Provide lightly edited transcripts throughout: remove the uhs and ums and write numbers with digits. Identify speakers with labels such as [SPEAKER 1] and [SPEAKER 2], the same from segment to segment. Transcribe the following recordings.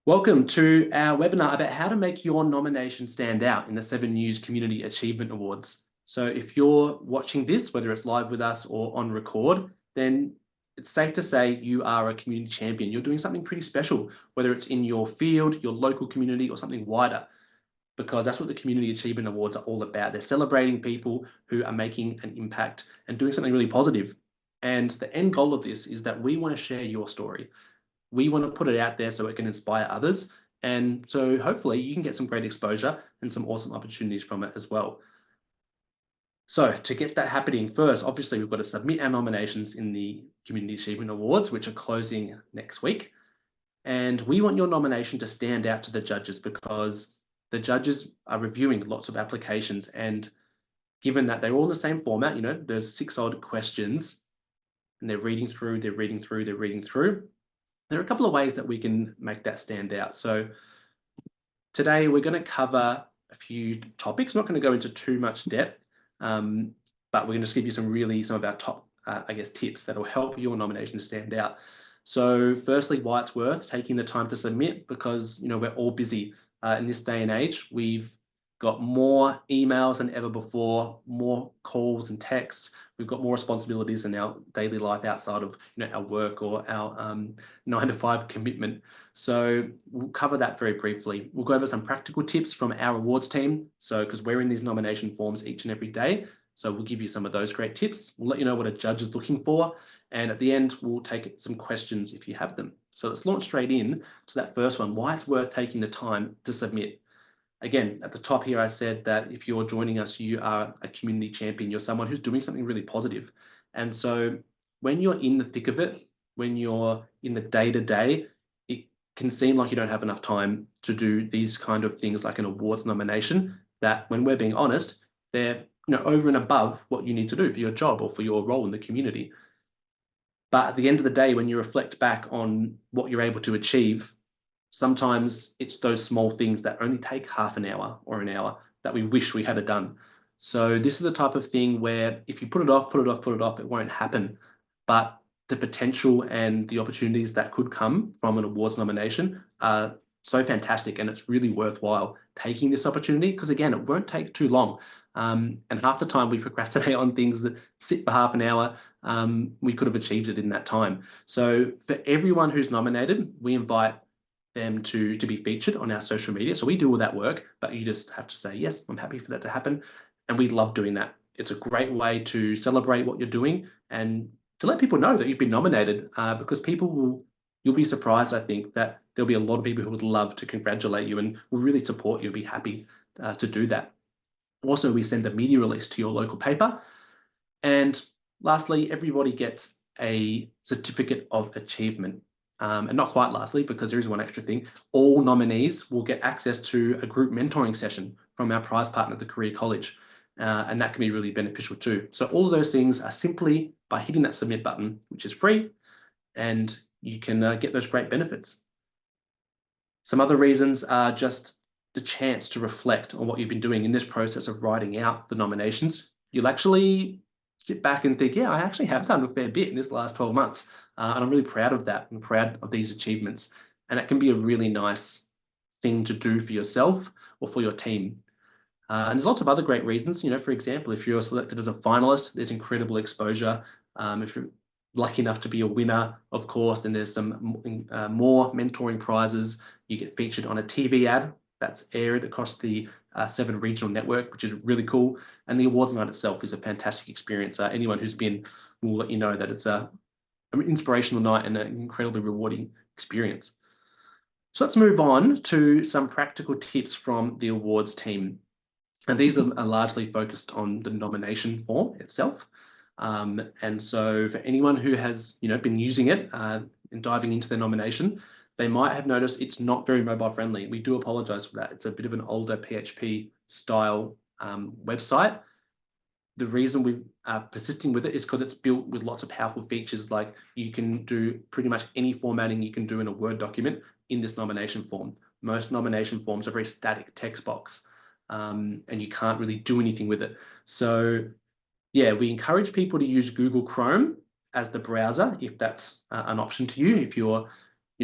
[SPEAKER 1] Welcome to our webinar about how to make your nomination stand out in the 7 News Community Achievement Awards. So if you're watching this, whether it's live with us or on record, then it's safe to say you are a community champion. You're doing something pretty special, whether it's in your field, your local community, or something wider, because that's what the Community Achievement Awards are all about. They're celebrating people who are making an impact and doing something really positive. And the end goal of this is that we want to share your story. We want to put it out there so it can inspire others. And so hopefully you can get some great exposure and some awesome opportunities from it as well. So to get that happening first, obviously we've got to submit our nominations in the Community Achievement Awards, which are closing next week. And we want your nomination to stand out to the judges because the judges are reviewing lots of applications, and given that they're all in the same format, there's 6 odd questions and they're reading through. There are a couple of ways that we can make that stand out. So today we're going to cover a few topics. I'm not going to go into too much depth, but we're going to just give you some of our top, tips that will help your nomination to stand out. So firstly, why it's worth taking the time to submit, because we're all busy in this day and age. We've got more emails than ever before, more calls and texts. We've got more responsibilities in our daily life outside of our work or our 9-to-5 commitment. So we'll cover that very briefly. We'll go over some practical tips from our awards team. So because we're in these nomination forms each and every day, so we'll give you some of those great tips. We'll let you know what a judge is looking for. And at the end, we'll take some questions if you have them. So let's launch straight in to that first one, why it's worth taking the time to submit. Again, at the top here, I said that if you're joining us, you are a community champion. You're someone who's doing something really positive. And so when you're in the thick of it, when you're in the day-to-day, it can seem like you don't have enough time to do these kind of things like an awards nomination that, when we're being honest, they're over and above what you need to do for your job or for your role in the community. But at the end of the day, when you reflect back on what you're able to achieve, sometimes it's those small things that only take half an hour or an hour that we wish we had done. So this is the type of thing where if you put it off, it won't happen. But the potential and the opportunities that could come from an awards nomination are so fantastic, and it's really worthwhile taking this opportunity because, again, it won't take too long. And half the time we procrastinate on things that sit for half an hour. We could have achieved it in that time. So for everyone who's nominated, we invite them to be featured on our social media. So we do all that work, but you just have to say, yes, I'm happy for that to happen. And we love doing that. It's a great way to celebrate what you're doing and to let people know that you've been nominated, because you'll be surprised, I think, that there'll be a lot of people who would love to congratulate you and will really support you, be happy to do that. Also, we send a media release to your local paper. And lastly, everybody gets a certificate of achievement. And not quite lastly, because there is one extra thing, all nominees will get access to a group mentoring session from our prize partner, the Career College. And that can be really beneficial too. So all of those things are simply by hitting that submit button, which is free, and you can get those great benefits. Some other reasons are just the chance to reflect on what you've been doing in this process of writing out the nominations. You'll actually sit back and think, yeah, I actually have done a fair bit in this last 12 months. And I'm really proud of that. I'm proud of these achievements. And it can be a really nice thing to do for yourself or for your team. And there's lots of other great reasons. For example, if you're selected as a finalist, there's incredible exposure. If you're lucky enough to be a winner, of course, then there's some more mentoring prizes. You get featured on a TV ad that's aired across the 7 regional network, which is really cool. And the awards night itself is a fantastic experience. Anyone who's been will let you know that it's an inspirational night and an incredibly rewarding experience. So let's move on to some practical tips from the awards team. And these are largely focused on the nomination form itself. And so for anyone who has been using it and diving into their nomination, they might have noticed it's not very mobile friendly. We do apologize for that. It's a bit of an older PHP style website. The reason we are persisting with it is because it's built with lots of powerful features, like you can do pretty much any formatting you can do in a Word document in this nomination form. Most nomination forms are very static text box, and you can't really do anything with it. So yeah, we encourage people to use Google Chrome as the browser if that's an option to you. If you're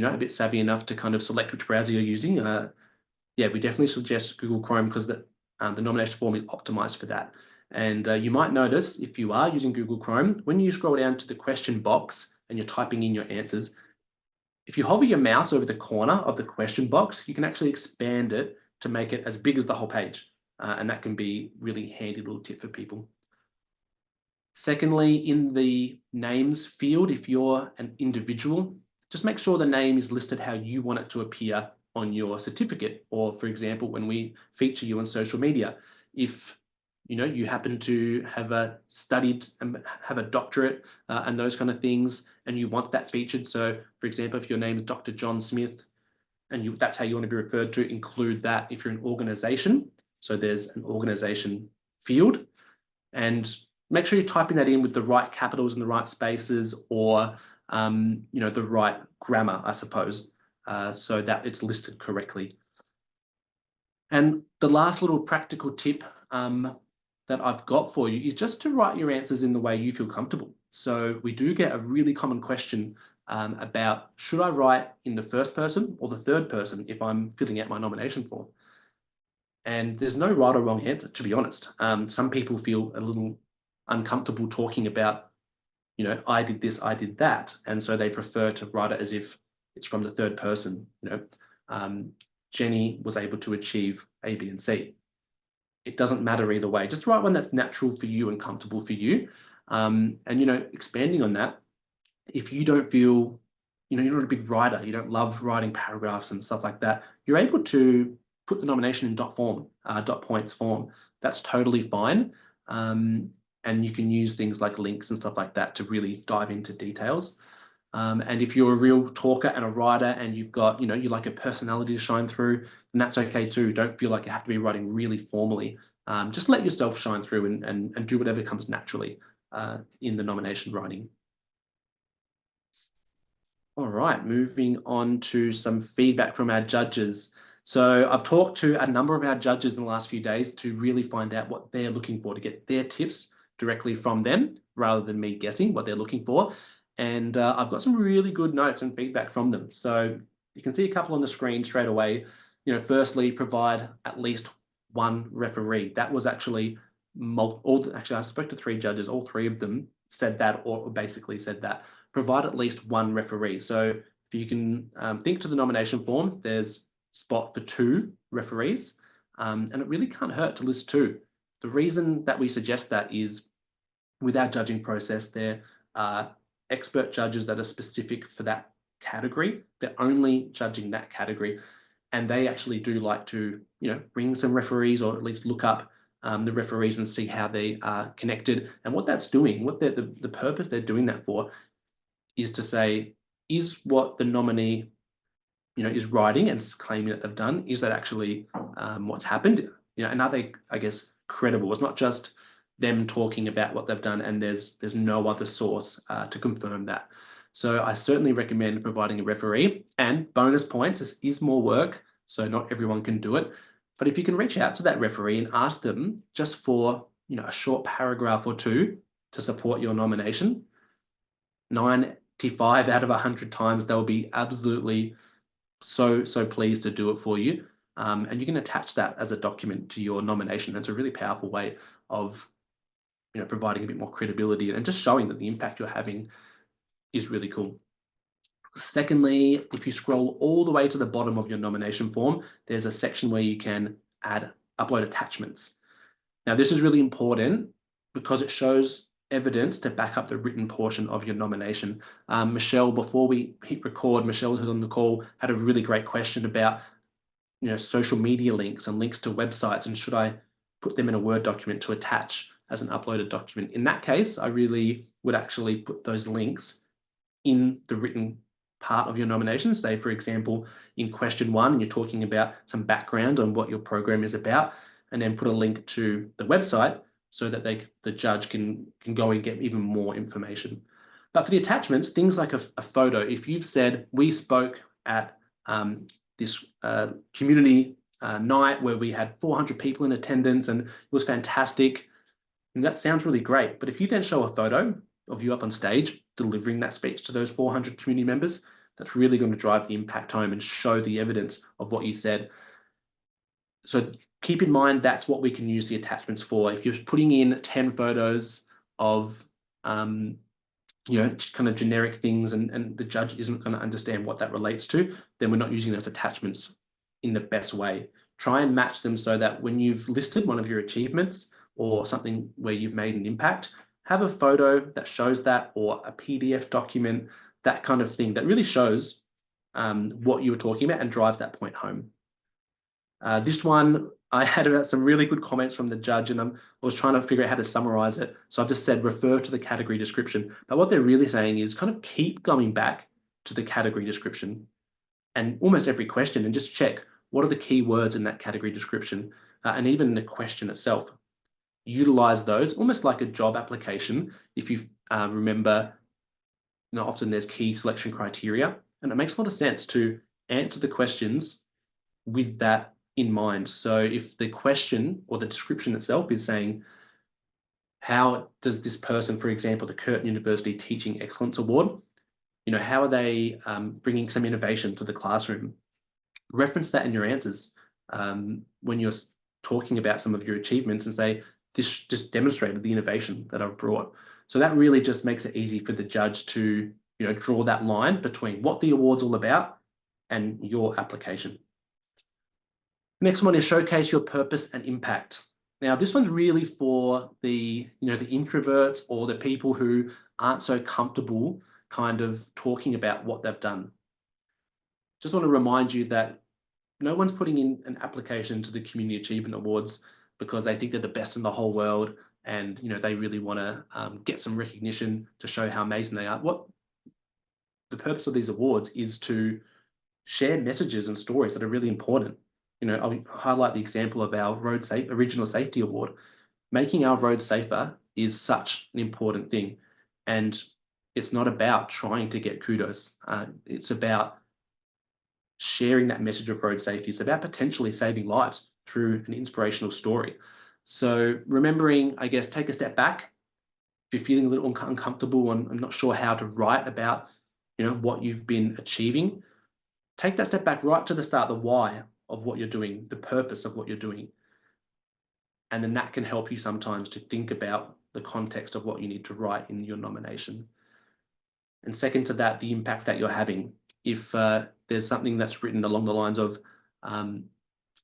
[SPEAKER 1] a bit savvy enough to kind of select which browser you're using, yeah, we definitely suggest Google Chrome because the nomination form is optimized for that. And you might notice if you are using Google Chrome, when you scroll down to the question box and you're typing in your answers, if you hover your mouse over the corner of the question box, you can actually expand it to make it as big as the whole page. And that can be really handy little tip for people. Secondly, in the names field, if you're an individual, just make sure the name is listed how you want it to appear on your certificate. Or for example, when we feature you on social media, if you happen to have studied and have a doctorate and those kind of things, and you want that featured. So for example, if your name is Dr. John Smith, and that's how you want to be referred to, include that if you're an organization. So there's an organization field, and make sure you're typing that in with the right capitals and the right spaces, or the right grammar, I suppose, so that it's listed correctly. And the last little practical tip that I've got for you is just to write your answers in the way you feel comfortable. So we do get a really common question about, should I write in the first person or the third person if I'm filling out my nomination form? And there's no right or wrong answer, to be honest. Some people feel a little uncomfortable talking about, I did this, I did that. And so they prefer to write it as if it's from the third person. Jenny was able to achieve A, B, and C. It doesn't matter either way. Just write one that's natural for you and comfortable for you. And, expanding on that, if you don't feel, you're not a big writer, you don't love writing paragraphs and stuff like that, you're able to put the nomination in dot points form. That's totally fine. And you can use things like links and stuff like that to really dive into details. And if you're a real talker and a writer and you've got, you like a personality to shine through, then that's okay too. Don't feel like you have to be writing really formally. Just let yourself shine through and do whatever comes naturally in the nomination writing. All right, moving on to some feedback from our judges. So I've talked to a number of our judges in the last few days to really find out what they're looking for, to get their tips directly from them rather than me guessing what they're looking for. And I've got some really good notes and feedback from them. So you can see a couple on the screen straight away. Firstly, provide at least one referee. That was actually actually, I spoke to 3 judges, all 3 of them said that, or basically said that. Provide at least one referee. So if you can think to the nomination form, there's spot for 2 referees, and it really can't hurt to list 2. The reason that we suggest that is with our judging process, there are expert judges that are specific for that category. They're only judging that category, and they actually do like to, bring some referees, or at least look up the referees and see how they are connected. And what that's doing, what the purpose they're doing that for, is to say, is what the nominee, is writing and claiming that they've done, is that actually what's happened? And are they, I guess, credible? It's not just them talking about what they've done and there's no other source to confirm that. So I certainly recommend providing a referee. And bonus points, this is more work, so not everyone can do it. But if you can reach out to that referee and ask them just for, a short paragraph or 2 to support your nomination, 95 out of 100 times they'll be absolutely so pleased to do it for you. And you can attach that as a document to your nomination. That's a really powerful way of providing a bit more credibility and just showing that the impact you're having is really cool. Secondly, if you scroll all the way to the bottom of your nomination form, there's a section where you can upload attachments. Now, this is really important because it shows evidence to back up the written portion of your nomination. Michelle, before we hit record, Michelle, who's on the call, had a really great question about social media links and links to websites, and should I put them in a Word document to attach as an uploaded document. In that case, I really would actually put those links in the written part of your nomination. Say, for example, in question 1, and you're talking about some background on what your program is about, and then put a link to the website so that the judge can go and get even more information. But for the attachments, things like a photo, if you've said, we spoke at this community night where we had 400 people in attendance and it was fantastic, and that sounds really great. But if you then show a photo of you up on stage delivering that speech to those 400 community members, that's really going to drive the impact home and show the evidence of what you said. So keep in mind, that's what we can use the attachments for. If you're putting in 10 photos of, kind of generic things and the judge isn't going to understand what that relates to, then we're not using those attachments in the best way. Try and match them so that when you've listed one of your achievements or something where you've made an impact, have a photo that shows that, or a PDF document, that kind of thing that really shows what you were talking about and drives that point home. This one, I had about some really good comments from the judge, and I was trying to figure out how to summarize it. So I've just said refer to the category description. But what they're really saying is kind of keep going back to the category description and almost every question, and just check what are the key words in that category description, and even the question itself. Utilize those almost like a job application. If you remember, often there's key selection criteria, and it makes a lot of sense to answer the questions with that in mind. So if the question or the description itself is saying, how does this person, for example, the Curtin University Teaching Excellence Award, how are they bringing some innovation to the classroom? Reference that in your answers when you're talking about some of your achievements, and say, this just demonstrated the innovation that I've brought. So that really just makes it easy for the judge to, draw that line between what the award's all about and your application. Next one is showcase your purpose and impact. Now, this one's really for the, the introverts or the people who aren't so comfortable kind of talking about what they've done. Just want to remind you that no one's putting in an application to the Community Achievement Awards because they think they're the best in the whole world, and they really want to get some recognition to show how amazing they are. What the purpose of these awards is to share messages and stories that are really important. I'll highlight the example of our Original Safety Award. Making our roads safer is such an important thing, and it's not about trying to get kudos. It's about sharing that message of road safety. It's about potentially saving lives through an inspirational story. So remembering, I guess, take a step back. If you're feeling a little uncomfortable and I'm not sure how to write about, what you've been achieving, take that step back right to the start, the why of what you're doing, the purpose of what you're doing. And then that can help you sometimes to think about the context of what you need to write in your nomination. And second to that, the impact that you're having. If there's something that's written along the lines of,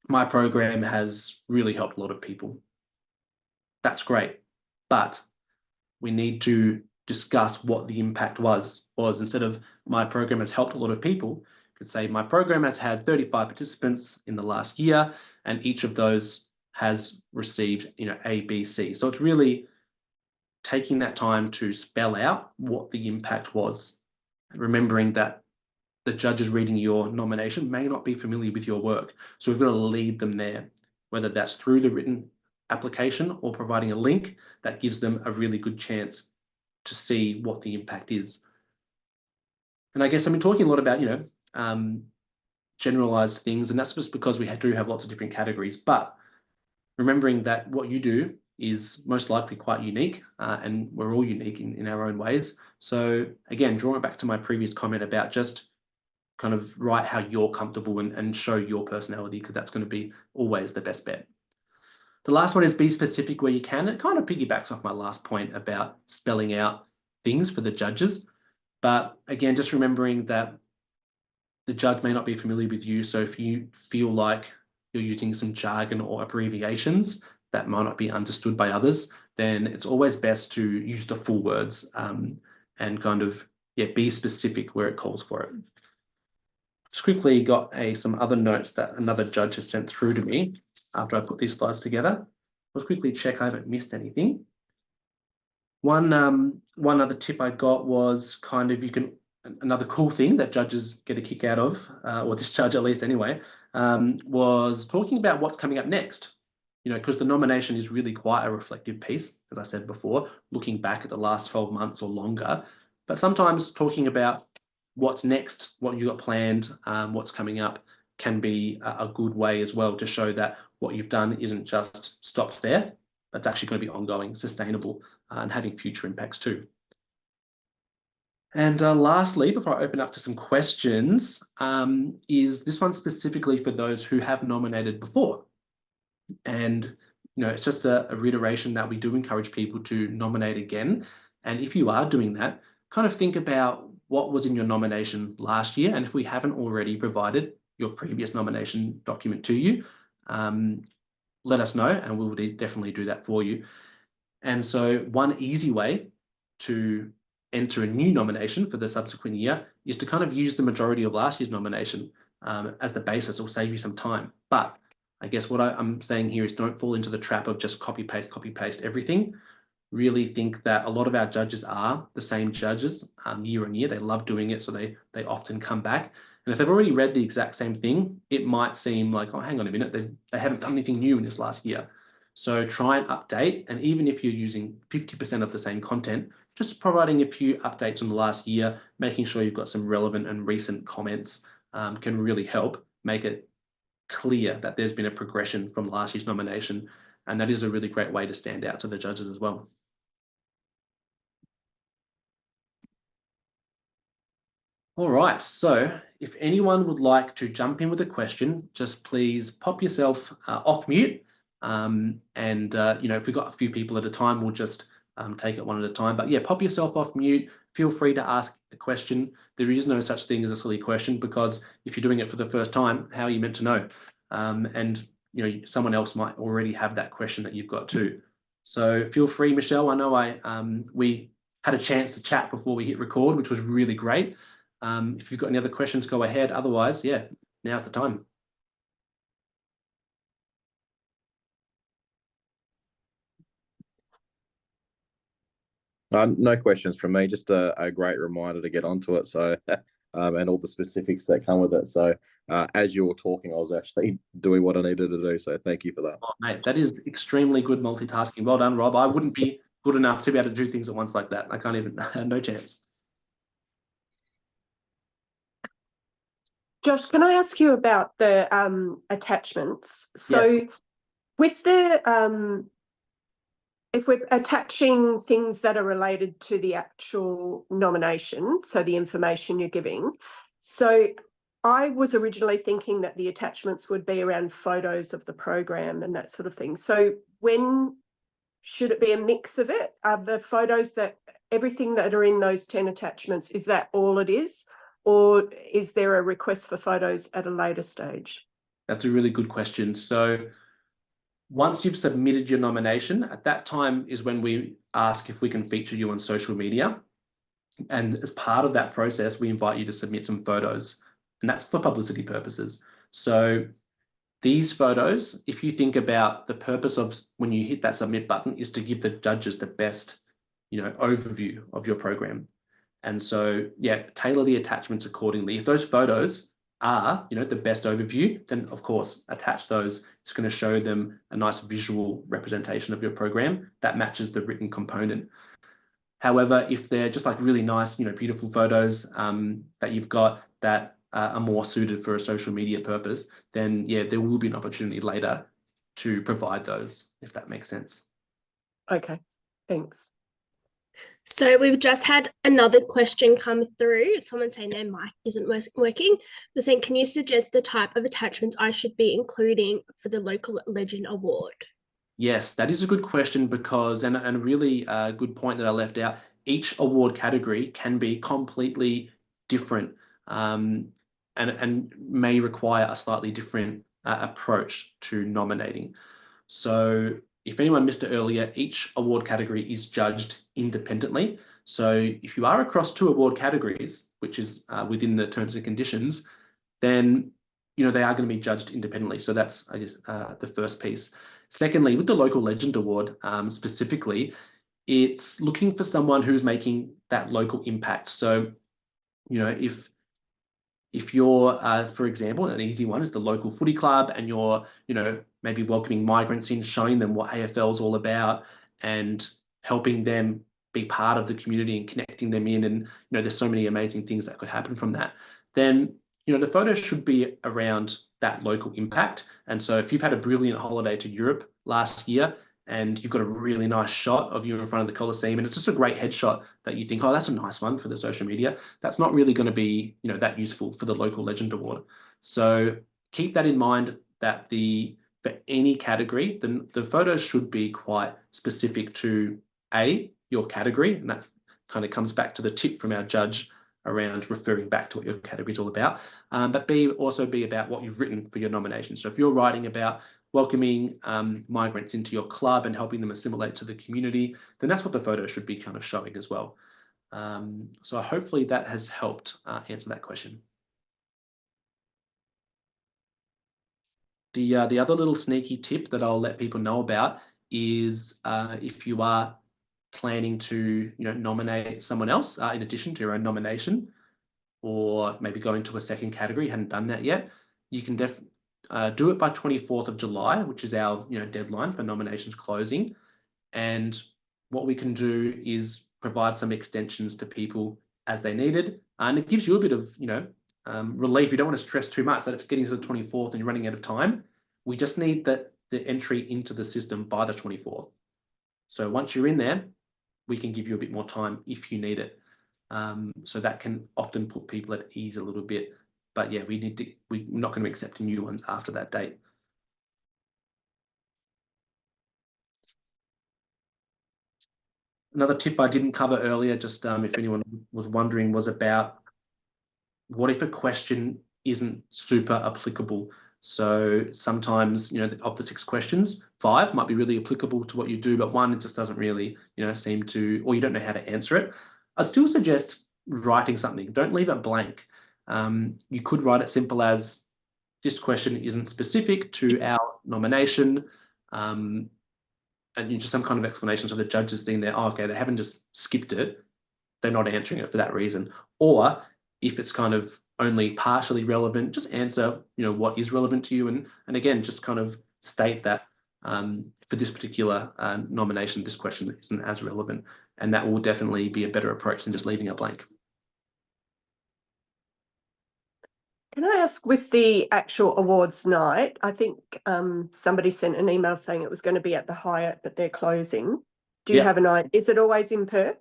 [SPEAKER 1] my program has really helped a lot of people, that's great. But we need to discuss what the impact was. Instead of my program has helped a lot of people, you could say my program has had 35 participants in the last year, and each of those has received, A, B, C. So it's really taking that time to spell out what the impact was, and remembering that the judges reading your nomination may not be familiar with your work. So we've got to lead them there, whether that's through the written application or providing a link that gives them a really good chance to see what the impact is. And I guess I've been talking a lot about, generalized things, and that's just because we do have lots of different categories, but remembering that what you do is most likely quite unique, and we're all unique in our own ways. So again, drawing back to my previous comment about just kind of write how you're comfortable and show your personality, because that's going to be always the best bet. The last one is be specific where you can. It kind of piggybacks off my last point about spelling out things for the judges. But again, just remembering that the judge may not be familiar with you. So if you feel like you're using some jargon or abbreviations that might not be understood by others, then it's always best to use the full words and kind of, be specific where it calls for it. Just quickly got some other notes that another judge has sent through to me after I put these slides together. Let's quickly check I haven't missed anything. One other tip I got was kind of another cool thing that judges get a kick out of, or this judge at least anyway, was talking about what's coming up next. Because the nomination is really quite a reflective piece, as I said before, looking back at the last 12 months or longer. But sometimes talking about what's next, what you got planned, what's coming up, can be a good way as well to show that what you've done isn't just stopped there, but it's actually going to be ongoing, sustainable, and having future impacts too. And lastly, before I open up to some questions, is this one specifically for those who have nominated before? And it's just a reiteration that we do encourage people to nominate again. And if you are doing that, kind of think about what was in your nomination last year. And if we haven't already provided your previous nomination document to you, let us know and we will definitely do that for you. And so one easy way to enter a new nomination for the subsequent year is to kind of use the majority of last year's nomination as the basis. It'll save you some time. But I guess what I'm saying here is don't fall into the trap of just copy paste everything. Really think that a lot of our judges are the same judges year on year. They love doing it, so they often come back. And if they've already read the exact same thing, it might seem like, oh, hang on a minute, they haven't done anything new in this last year. So try and update. And even if you're using 50% of the same content, just providing a few updates on the last year, making sure you've got some relevant and recent comments can really help make it clear that there's been a progression from last year's nomination. And that is a really great way to stand out to the judges as well. All right, so if anyone would like to jump in with a question, just please pop yourself off mute. If we've got a few people at a time, we'll just take it one at a time. But yeah, pop yourself off mute. Feel free to ask a question. There is no such thing as a silly question, because if you're doing it for the first time, how are you meant to know? Someone else might already have that question that you've got too. So feel free, Michelle. I know we had a chance to chat before we hit record, which was really great. If you've got any other questions, go ahead. Otherwise, yeah, now's the time.
[SPEAKER 2] No questions from me. Just a great reminder to get onto it. So, and all the specifics that come with it. So, as you were talking, I was actually doing what I needed to do. So, thank you for that.
[SPEAKER 1] Oh, mate, that is extremely good multitasking. Well done, Rob. I wouldn't be good enough to be able to do things at once like that. I can't even. No chance.
[SPEAKER 3] Josh, can I ask you about the attachments? So,
[SPEAKER 1] yeah.
[SPEAKER 3] With the if we're attaching things that are related to the actual nomination, so the information you're giving, so I was originally thinking that the attachments would be around photos of the program and that sort of thing. So when should it be a mix of it? Are the photos that everything that are in those 10 attachments, is that all it is? Or is there a request for photos at a later stage?
[SPEAKER 1] That's a really good question. So once you've submitted your nomination, at that time is when we ask if we can feature you on social media. And as part of that process, we invite you to submit some photos, and that's for publicity purposes. So these photos, if you think about the purpose of when you hit that submit button, is to give the judges the best, overview of your program. And so, yeah, tailor the attachments accordingly. If those photos are, the best overview, then of course, attach those. It's going to show them a nice visual representation of your program that matches the written component. However, if they're just like really nice, beautiful photos that you've got that are more suited for a social media purpose, then yeah, there will be an opportunity later to provide those, if that makes sense.
[SPEAKER 3] Okay, thanks.
[SPEAKER 4] So we've just had another question come through. Someone saying their mic isn't working. They're saying, can you suggest the type of attachments I should be including for the Local Legend Award?
[SPEAKER 1] Yes, that is a good question, because, and a really good point that I left out, each award category can be completely different and may require a slightly different approach to nominating. So if anyone missed it earlier, each award category is judged independently. So if you are across 2 award categories, which is within the terms and conditions, then they are going to be judged independently. So that's, I guess, the first piece. Secondly, with the Local Legend Award specifically, it's looking for someone who's making that local impact. So, if you're, for example, an easy one is the local footy club, and you're, maybe welcoming migrants in, showing them what AFL is all about and helping them be part of the community and connecting them in, and, there's so many amazing things that could happen from that, then, the photos should be around that local impact. And so if you've had a brilliant holiday to Europe last year and you've got a really nice shot of you in front of the Colosseum, and it's just a great headshot that you think, oh, that's a nice one for the social media. That's not really going to be, you know, that useful for the local legend award. So keep that in mind, that for any category, the photos should be quite specific to your category, and that kind of comes back to the tip from our judge around referring back to what your category is all about, but also be about what you've written for your nomination. So if you're writing about welcoming migrants into your club and helping them assimilate to the community, then that's what the photo should be kind of showing as well. So hopefully that has helped answer that question. The other little sneaky tip that I'll let people know about is if you are planning to, you know, nominate someone else in addition to your own nomination, or maybe go into a second category, hadn't done that yet, you can do it by 24th of July, which is our, you know, deadline for nominations closing. And what we can do is provide some extensions to people as they needed, and it gives you a bit of, you know, relief. You don't want to stress too much that it's getting to the 24th and you're running out of time. We just need the entry into the system by the 24th. So once you're in there, we can give you a bit more time if you need it. So that can often put people at ease a little bit. But yeah, we're not going to accept new ones after that date. Another tip I didn't cover earlier, just if anyone was wondering, was about what if a question isn't super applicable. So sometimes, you know, of the 6 questions, 5 might be really applicable to what you do, but 1, it just doesn't really, you know, seem to, or you don't know how to answer it. I'd still suggest writing something. Don't leave it blank. You could write it simple as, this question isn't specific to our nomination, and just some kind of explanation, so the judge is thinking there, oh, okay, they haven't just skipped it, they're not answering it for that reason. Or if it's kind of only partially relevant, just answer, you know, what is relevant to you, and again, just kind of state that for this particular nomination, this question isn't as relevant, and that will definitely be a better approach than just leaving it blank.
[SPEAKER 3] Can I ask, with the actual awards night, I think somebody sent an email saying it was going to be at the Hyatt, but they're closing. Do you have an idea? Is it always in Perth?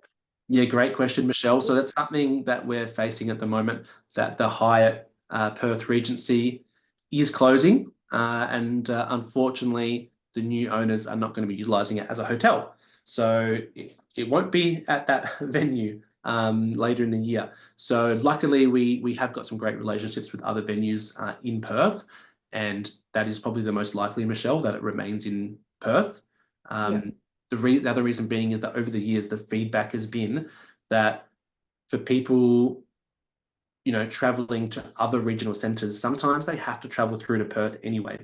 [SPEAKER 1] Yeah, great question, Michelle. So that's something that we're facing at the moment, that the Hyatt Perth Regency is closing, and unfortunately the new owners are not going to be utilising it as a hotel. So it won't be at that venue later in the year. So luckily we have got some great relationships with other venues in Perth, and that is probably the most likely, Michelle, that it remains in Perth. The other reason being is that over the years, the feedback has been that for people, you know, traveling to other regional centres, sometimes they have to travel through to Perth anyway.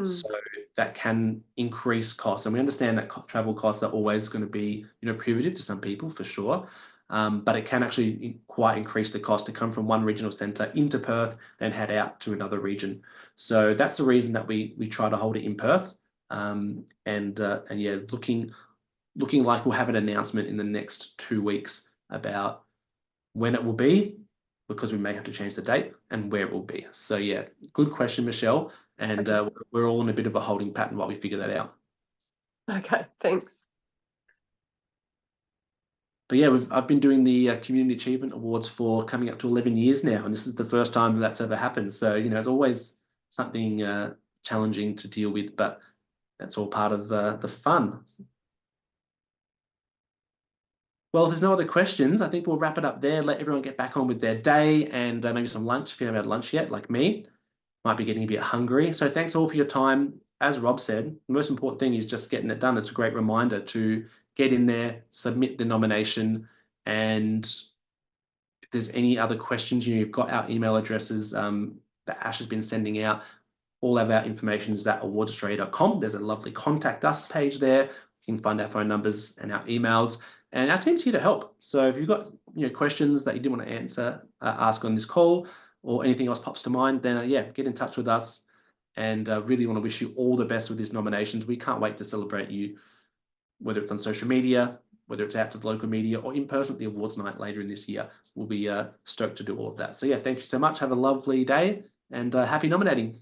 [SPEAKER 1] So that can increase costs. And we understand that travel costs are always going to be, you know, prohibitive to some people for sure. But it can actually quite increase the cost to come from one regional centre into Perth, then head out to another region. So that's the reason that we try to hold it in Perth. And yeah, looking like we'll have an announcement in the next 2 weeks about when it will be, because we may have to change the date, and where it will be. So yeah, good question, Michelle. And we're all in a bit of a holding pattern while we figure that out.
[SPEAKER 3] Okay, thanks.
[SPEAKER 1] But yeah, I've been doing the Community Achievement Awards for coming up to 11 years now, and this is the first time that's ever happened. So, you know, it's always something challenging to deal with, but that's all part of the fun. Well, if there's no other questions, I think we'll wrap it up there, let everyone get back on with their day, and maybe some lunch if you haven't had lunch yet, like me. Might be getting a bit hungry. So thanks all for your time. As Rob said, the most important thing is just getting it done. It's a great reminder to get in there, submit the nomination, and if there's any other questions, you know, you've got our email addresses that Ash has been sending out. All of our information is at awardsaustralia.com. There's a lovely contact us page there. You can find our phone numbers and our emails, and our team's here to help. So if you've got, you know, questions that you didn't want to answer, ask on this call, or anything else pops to mind, then yeah, get in touch with us. And really want to wish you all the best with these nominations. We can't wait to celebrate you, whether it's on social media, whether it's out to the local media, or in person at the awards night later in this year. We'll be stoked to do all of that. So yeah, thank you so much. Have a lovely day, and happy nominating.